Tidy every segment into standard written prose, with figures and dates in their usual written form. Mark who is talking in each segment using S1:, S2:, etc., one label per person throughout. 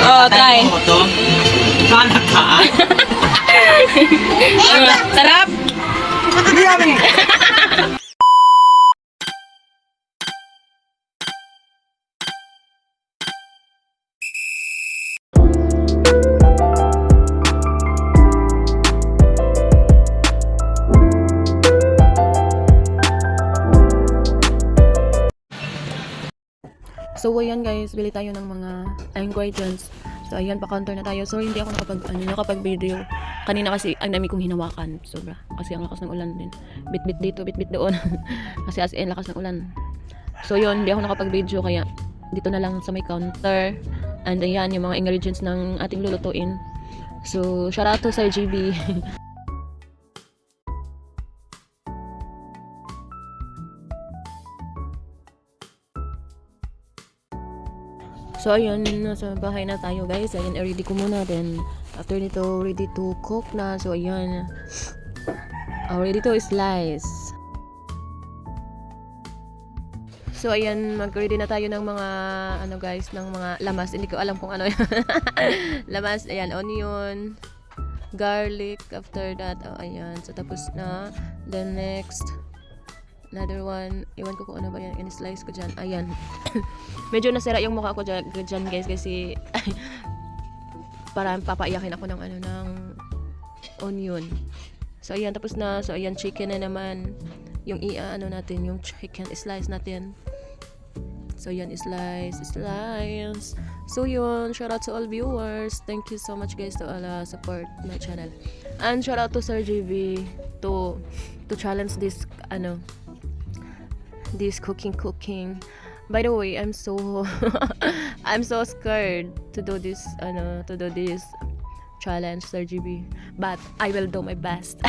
S1: Oh, try.
S2: Sana ka.
S1: Sarap.
S2: Yummy.
S3: So ayan guys, bili tayo ng mga ingredients. So ayan, pa-counter na tayo. Sorry, hindi ako nakapag-video. Kanina kasi ang dami kong hinawakan. Sobra. Kasi ang lakas ng ulan din. Bit-bit dito, bit-bit doon. Kasi as in, lakas ng ulan. So yun, hindi ako nakapag-video. Kaya dito na lang sa may counter. And ayan, yung mga ingredients ng ating lulutuin. So, shout out to Sir GB. So ayun, nasa bahay na tayo guys. Ayan, ready ko muna. Then after nito, ready to cook na. So ayan, ready to slice. So ayan, mag-ready na tayo ng mga ano guys, ng mga lamas. Hindi ko alam kung ano yan. Lamas, ayan, onion, garlic. After that, ayan. So tapos na. Then next, another one, iwan ko kung ano ba yan, in-slice ko dyan, ayan. Medyo nasira yung mukha ko dyan guys, kasi parang papaiyakin ako ng ano, ng onion. So ayan, tapos na. So ayan, chicken na naman, yung ano natin, yung chicken, slice natin. So ayan, slice. So yun, shout out to all viewers, thank you so much guys to all support my channel. And shout out to Sir JB to challenge this this cooking. By the way, I'm so I'm so scared to do this challenge, Sir GB, but I will do my best.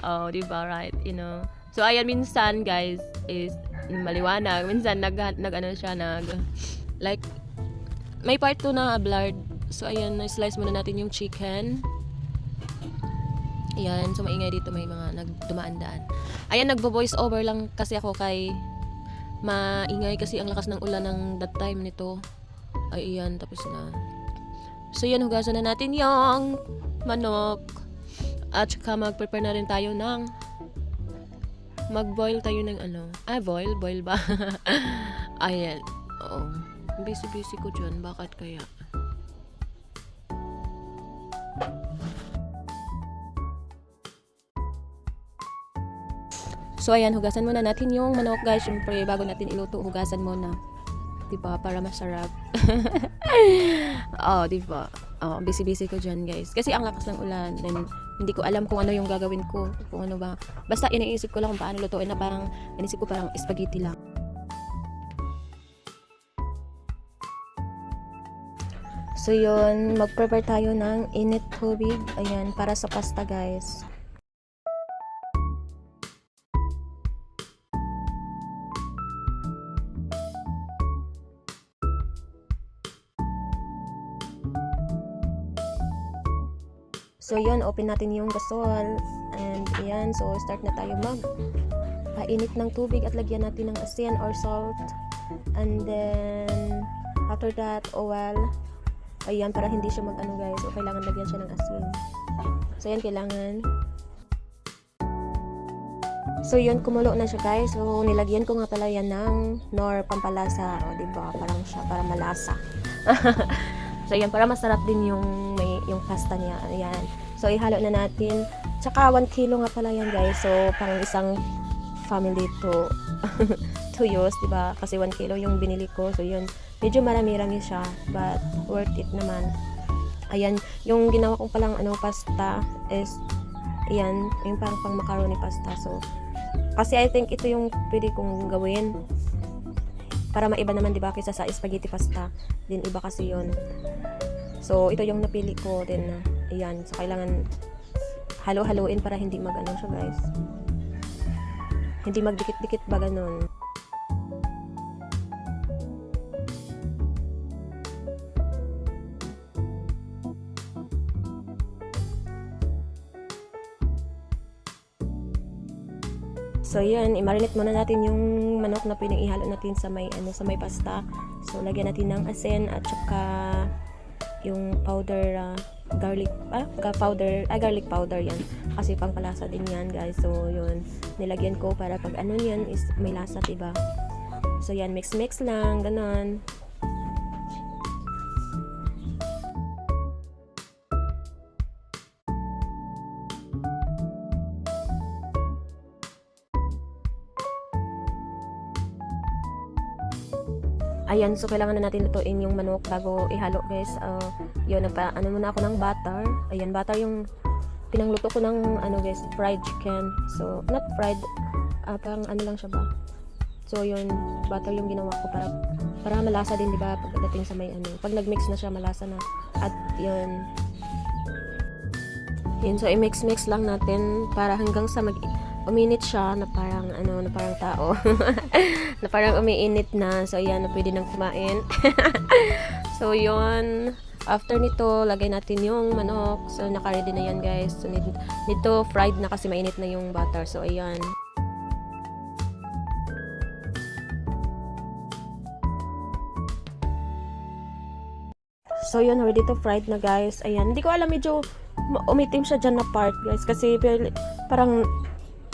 S3: Oh, diba, right, you know. So ayan, minsan guys is maliwanag, minsan nag like may part 2 na blurred. So ayan, na-slice muna natin yung chicken. Ayan, so maingay dito, may mga nagdumaan-daan. Ayan, nagvo-voice over lang kasi ako kay maingay kasi ang lakas ng ulan ng that time nito. Ay, ayan, tapos na. So yan, hugasan na natin yung manok. At saka mag-prepare na rin tayo ng mag-boil tayo ng boil ba? Ayan, oo. Busy ko dyan, bakit kaya? So ayan, hugasan muna natin yung manok guys. Siyempre, bago natin iluto, hugasan muna. Diba? Para masarap. Oh, diba? Oh, busy ko dyan guys. Kasi ang lakas ng ulan. Then, hindi ko alam kung ano yung gagawin ko. Kung ano ba. Basta iniisip ko lang kung paano lutuin na parang, inisip ko parang spaghetti lang. So yun, mag-prepare tayo ng init tubig. Ayan, para sa pasta guys. So yun, open natin yung gasol. And ayan, so start na tayo painit ng tubig at lagyan natin ng asin or salt. And then after that, oil. Ayan, para hindi siya guys. So kailangan lagyan siya ng asin. So yan, kailangan. So yun, kumulo na siya guys. So nilagyan ko nga pala yan ng nor pampalasa. O diba, parang siya, para malasa. So yan, para masarap din yung pasta niya. Ayan. So ihalo na natin. Tsaka 1 kilo nga pala yan guys. So parang isang family to use, diba? Kasi 1 kilo yung binili ko. So yun, medyo marami-rami siya, but worth it naman. Ayan, yung ginawa ko palang pasta is ayan, yung parang pang macaroni pasta. So kasi I think ito yung pwede kong gawin para maiba naman, diba, kaysa sa spaghetti pasta. Din iba kasi yun. So ito yung napili ko din. Ayan, so kailangan halo-haloin para hindi siya guys. Hindi magdikit-dikit ba ganun. So yan, i-marinate muna natin yung manok na ihalo natin sa may pasta. So lagyan natin ng asin at saka yung powder garlic powder yan. Kasi pangpalasa din yan, guys. So, yun. Nilagyan ko para pag ano yan is may lasa, diba? So, yan. Mix-mix lang. Ganon. Ayan, so kailangan na natin lutuin yung manok bago ihalo, guys. Yun, ano muna ako ng butter. Ayan, butter yung pinangluto ko ng guys, fried chicken. So, not fried, parang ano lang siya ba. So, yun, butter yung ginawa ko para malasa din, di ba, pagdating sa may pag nag-mix na siya, malasa na. At yun, so i-mix-mix lang natin para hanggang sa uminit siya na parang na parang tao. Na parang umiinit na. So ayan, na pwede nang kumain. So yun, after nito, lagay natin yung manok. So naka-ready na yan, guys. So nito fried na kasi mainit na yung butter. So ayan. So yun, ready to fried na, guys. Ayan, hindi ko alam, medyo umitim siya dyan na part, guys. Kasi parang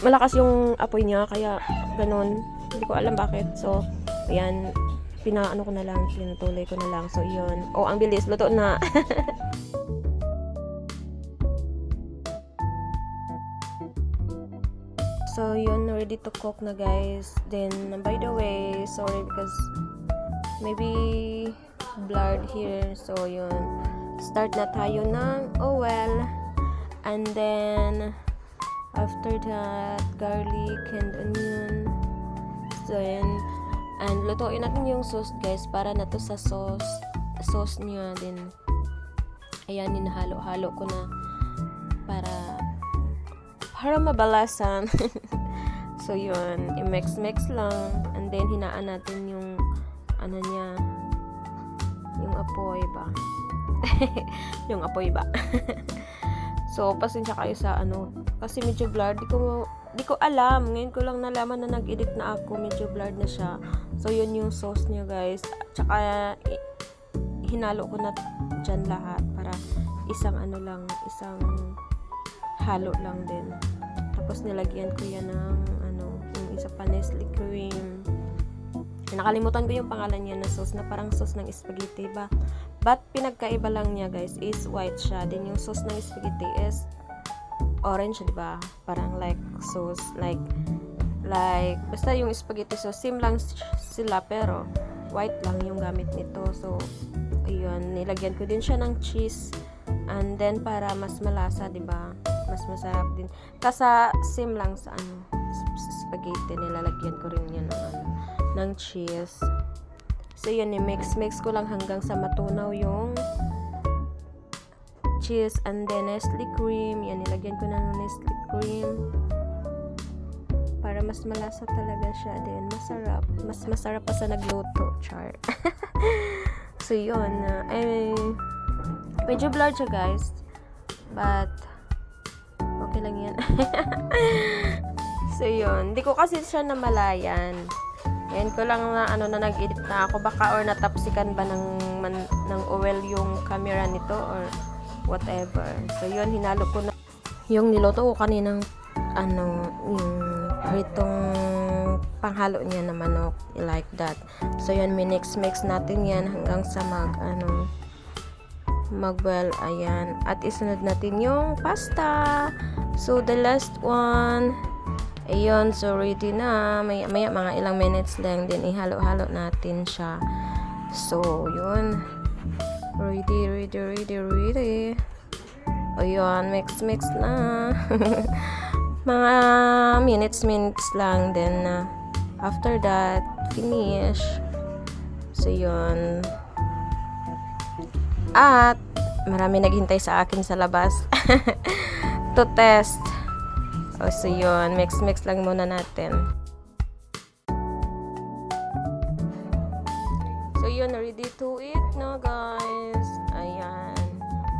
S3: malakas yung apoy niya, kaya ganun. Hindi ko alam bakit. So, ayan, pinaano ko na lang, pinatuloy ko na lang. So, yun. Oh, ang bilis. Luto na. So, yun, ready to cook na, guys. Then, by the way, sorry because maybe blurred here. So, yun. Start na tayo ng oil. And then, after that, garlic and onion. So, yan. And lutuin natin yung sauce, guys, para na to sa sauce niya din. Ayan, hinahalo-halo ko na para mabalasan. So, yun. I-mix-mix lang. And then, hinaan natin yung niya, yung apoy ba? Yung apoy ba? So, pasensya kayo sa kasi medyo blurred. Di ko alam. Ngayon ko lang nalaman na nag-edit na ako. Medyo blurred na siya. So, yun yung sauce niya, guys. Tsaka, hinalo ko na dyan lahat para isang halo lang din. Tapos, nilagyan ko yan ng, yung isa pa Nestle cream. Nakalimutan ko yung pangalan niya na sauce, na parang sauce ng spaghetti ba? But pinagkaiba lang niya, guys, is white siya. Then yung sauce ng spaghetti is orange, di ba? Parang like sauce, like basta yung spaghetti sauce, same lang sila pero white lang yung gamit nito. So, ayun, nilagyan ko din siya ng cheese. And then para mas malasa, di ba? Mas masarap din. Kasi same lang sa spaghetti, nilalagyan ko rin yan ng cheese. So, yun, mix ko lang hanggang sa matunaw yung cheese and then Nestle cream. Yan, nilagyan ko ng Nestle cream para mas malasa talaga siya din. Masarap. Mas masarap pa sa nagluto. Char. So, yun. Medyo blurred siya, guys. But, okay lang yan. So, yun. Hindi ko kasi siya namalayan. Ngayon ko lang na nag-edit na ako, baka or natapsikan ba ng oil yung camera nito or whatever. So yun, hinalo ko na yung niloto ko kaninang yung pritong panghalo niya na manok, like that. So yun, mix natin yan hanggang sa mag-well. Ayan, at isunod natin yung pasta. So the last one, ayun, so ready na. Maya mga ilang minutes lang din, ihalo-halo natin siya. So, yun. Ready. Ayun, mix na. Mga minutes lang. Then, after that, finish. So, yun. At, marami naghintay sa akin sa labas. To test. So, yun. Mix lang muna natin. So, yun. Ready to eat na, guys. Ayan.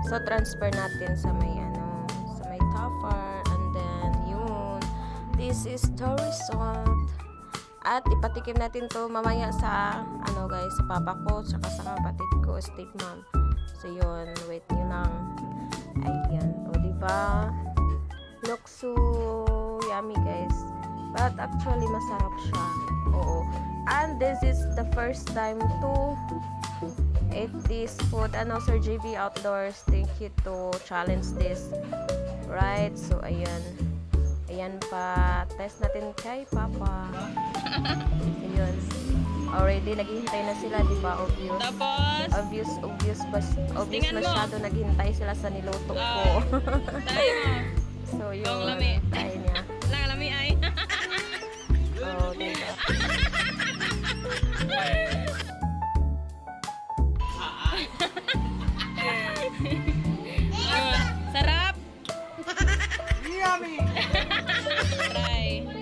S3: So, transfer natin sa may, topper. And then, yun. This is the result. At, ipatikim natin to mamaya sa, guys, sa papa ko, tsaka sa kapatid ko, stepmom. So yun, wait nyo lang. Ayan, o diba? Looks so yummy guys. But actually masarap siya. Oo. And this is the first time to eat this food. Ano, Sir JB Outdoors, thank you to challenge this. Right? So ayan. Ayan pa. Test natin kay Papa. Ayun. Already, naghihintay na sila, di ba? Obvious.
S1: Tapos,
S3: Obvious
S1: Tingnan mo.
S3: masyado naghihintay sila sa niluto ko.
S1: tayo mo.
S3: So, yun.
S1: Yung lami.
S3: Tayo niya.
S1: Lang, lami ay.
S3: Oh, diba?
S1: Sarap.
S2: Yummy!
S1: Try.